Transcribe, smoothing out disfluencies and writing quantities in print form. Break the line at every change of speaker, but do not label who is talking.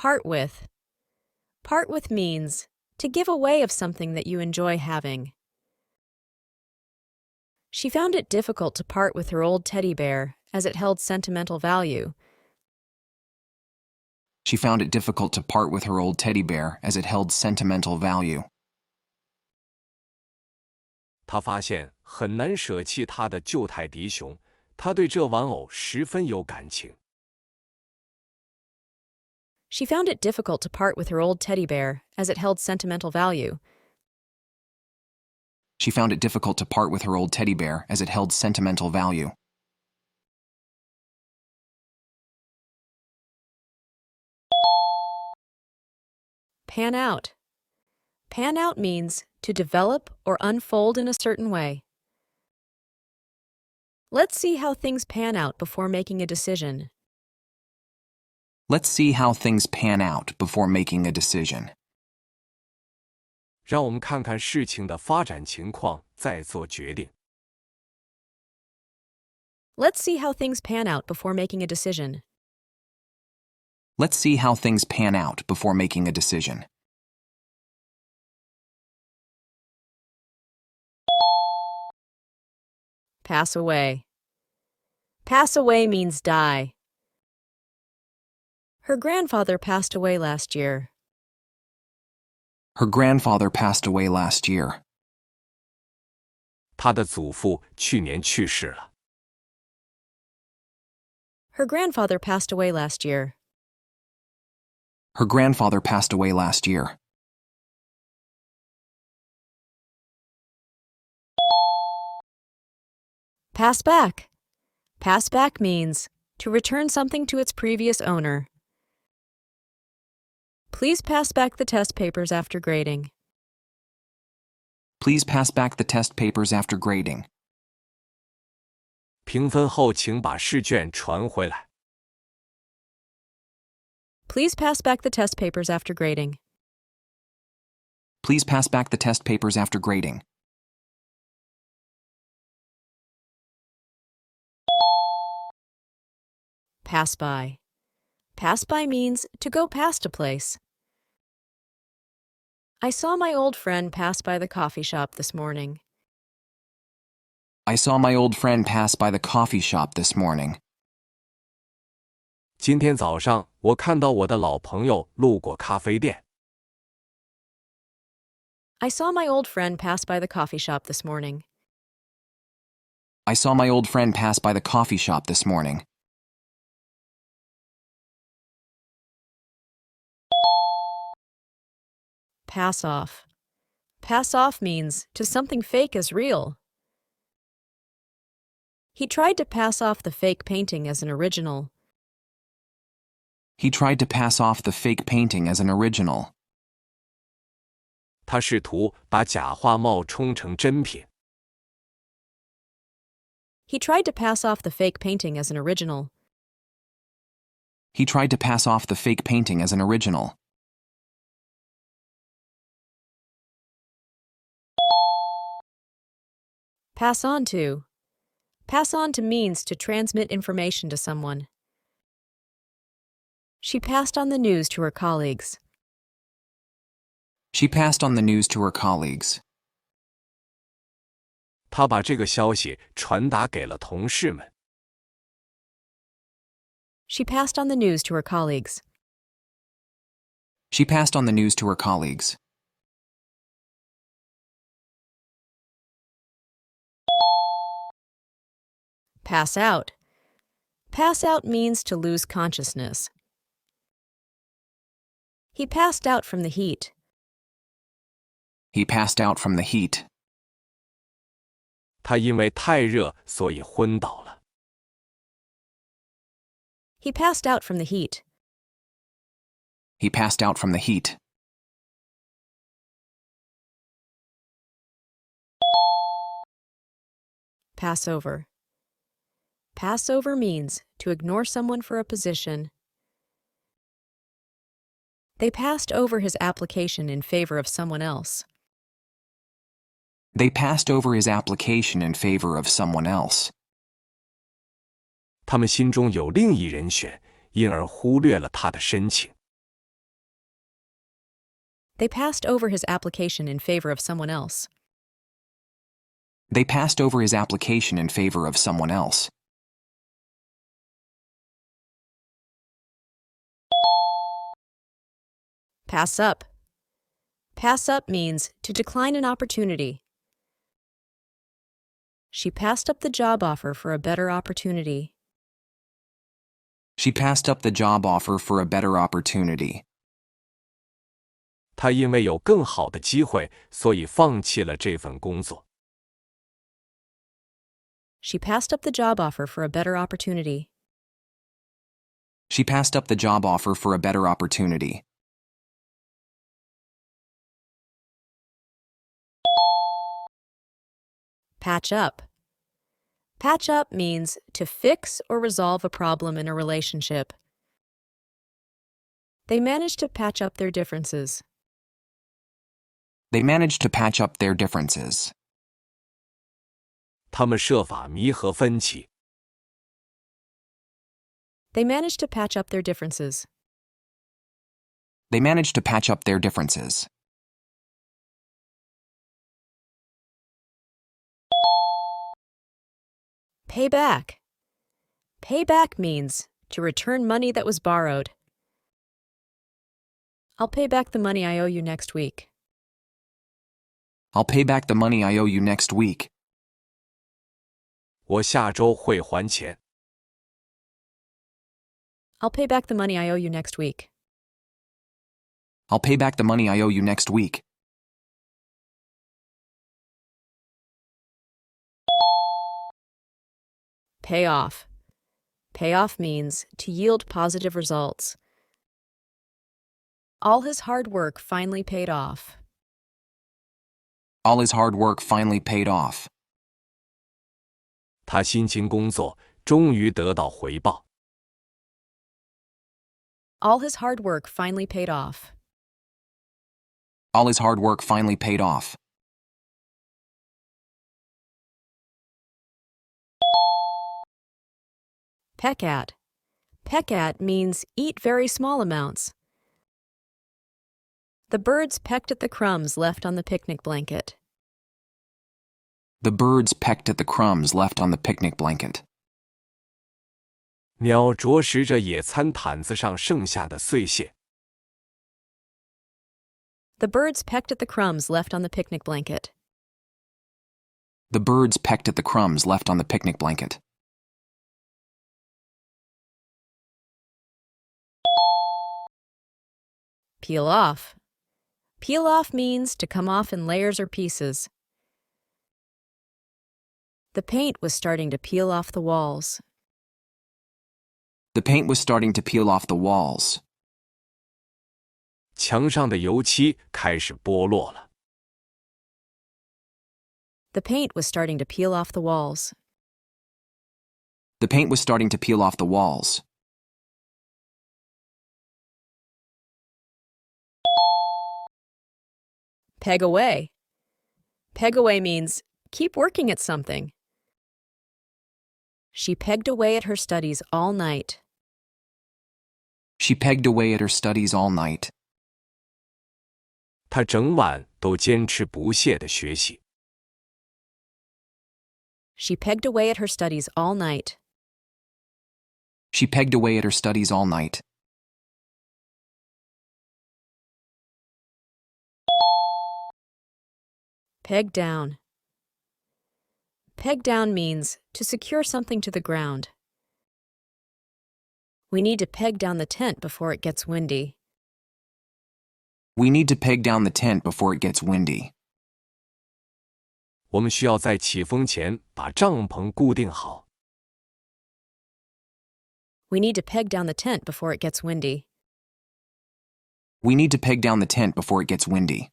Part with. Part with means to give away of something that you enjoy having. She found it difficult to part with her old teddy bear as it held sentimental value.
She found it difficult to part with her old teddy bear as it held sentimental value.
她发现很难舍弃她的旧泰迪熊，她对这玩偶十分有感情。
She found it difficult to part with her old teddy bear as it held sentimental value.
She found it difficult to part with her old teddy bear as it held sentimental value.
Pan out. Pan out means to develop or unfold in a certain way. Let's see how things pan out before making a decision.
Let's see how things pan out before making a decision.
让我们看看事情的发展情况，再做决定。
Let's see how things pan out before making a decision.
Let's see how things pan out before making a decision.
Pass away. Pass away means die. Her grandfather passed away last year.
Her grandfather passed away last year.
她的祖父去年去世了。
Her grandfather passed away last year.
Her grandfather passed away last year.
Pass back. Pass back means to return something to its previous owner. Please pass back the test papers after grading.
Please pass back the test papers after grading.
评分后请把试卷传回来。
Please pass back the test papers after grading.
Please pass back the test papers after grading.
Pass by. Pass by means to go past a place. I saw my old friend pass by the coffee shop this morning.
I saw my old friend pass by the coffee shop this morning.
今天早上，我看到我的老朋友路过咖啡店。
I saw my old friend pass by the coffee shop this morning.
I saw my old friend pass by the coffee shop this morning.
Pass off. Pass off means to something fake as real. He tried to pass off the fake painting as an original.
He tried to pass off the fake painting as an original.
他试图把假画冒充成真品。
He tried to pass off the fake painting as an original.
He tried to pass off the fake painting as an original.
Pass on to. Pass on to means to transmit information to someone. She passed on the news to her colleagues.
She passed on the news to her colleagues.
她把这个消息传达给了同事们。
She passed on the news to her colleagues.
She passed on the news to her colleagues.
Pass out. Pass out means to lose consciousness. He passed out from the heat.
He passed out from the heat.
他因为太热，所以昏倒了。
He passed out from the heat.
He passed out from the heat.
Pass over. Pass over means to ignore someone for a position. They passed over his application in favor of someone else.
They passed over his application in favor of someone else.
他们心中有另一人选，因而忽略了他的申请。
They passed over his application in favor of someone else.
They passed over his application in favor of someone else.
Pass up. Pass up means to decline an opportunity. She passed up the job offer for a better opportunity.
She passed up the job offer for a better opportunity.
她因为有更好的机会，所以放弃了这份工作。
She passed up the job offer for a better opportunity.
She passed up the job offer for a better opportunity.
Patch up. Patch up means to fix or resolve a problem in a relationship. They managed to patch up their differences.
They managed to patch up their differences.
他们设法弥合分歧。
They managed to patch up their differences.
They managed to patch up their differences.
Pay back. Pay back means to return money that was borrowed. I'll pay back the money I owe you next week.
I'll pay back the money I owe you next week.
我下周会还钱。
I'll pay back the money I owe you next week.
I'll pay back the money I owe you next week.
Pay off. Pay off means to yield positive results. All his hard work finally paid off.
All his hard work finally paid off.
他辛勤工作，终于得到回报。
All his hard work finally paid off.
All his hard work finally paid off.
Peck at. Peck at means eat very small amounts. The birds pecked at the crumbs left on the picnic blanket.
The birds pecked at the crumbs left on the picnic blanket.
鸟啄食着野餐毯子上剩下的碎屑。
The birds pecked at the crumbs left on the picnic blanket.
The birds pecked at the crumbs left on the picnic blanket.
Peel off. Peel off means to come off in layers or pieces. The paint was starting to peel off the walls.
The paint was starting to peel off the walls.
墙上的油漆开始剥落了。
The paint was starting to peel off the walls.
The paint was starting to peel off the walls.
Peg away. Peg away means keep working at something. She pegged away at her studies all night.
She pegged away at her studies all night.
她整晚都坚持不懈地学习。
She pegged away at her studies all night.
She pegged away at her studies all night.
Peg down. Peg down means to secure something to the ground. We need to peg down the tent before it gets windy.
We need to peg down the tent before it gets windy.
我们需要在起风前把帐篷固定好。
We need to peg down the tent before it gets windy.
We need to peg down the tent before it gets windy.